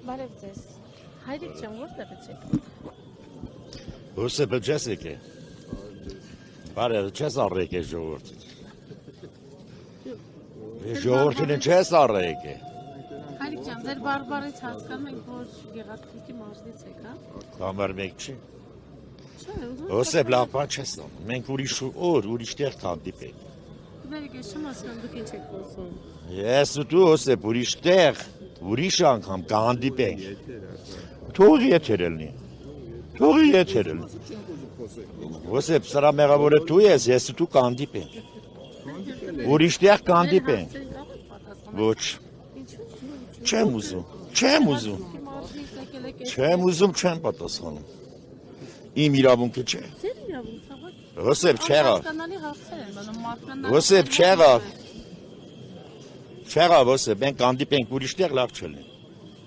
Բարև ձեզ։ Հայրիկ ջան, որտեղից եք։ Հոսեփը չես եկե։ Բարև, չես առ եկե ժողովրդին։ Ժողովրդին չես առ եկե։ Հայրիկ ջան, ձեր բարբարից հասկանում ենք, որ Գեղարքունիքի մարզից եք, հա։ Կամեր մեկ չի։ Չէ, ուզում Հոսեփ լավ բան չես անում։ Մենք ուրիշ օր, ուրիշ տեղ կհանդիպենք։ Գիտեք, ես չեմ հասկանում, դուք ինչ եք խոսում։ Ես ու դու Հոսեփ ուրիշ տեղ, ուրիշ անգամ կհանդիպենք։ Թողի եթեր լինի։ Թողի եթեր լինի։ Հոսեփ, սրա մեղավորը դու ես ու դու կհանդիպենք։ Ուրիշ տեղ կհանդիպենք։ Ոչ։ Չեմ ուզում։ Չեմ պատասխանում։ Իմ իրավունքը չէ։ Ձեր իրավունքն է։ Հոսեփ չեղավ։ Հասկանալի հարցեր են մնում մարդկանց։ Հոսեփ չեղավ։ Չեղավ Հոսեփ, մենք կհանդիպենք ուրիշ տեղ լավ չլինի։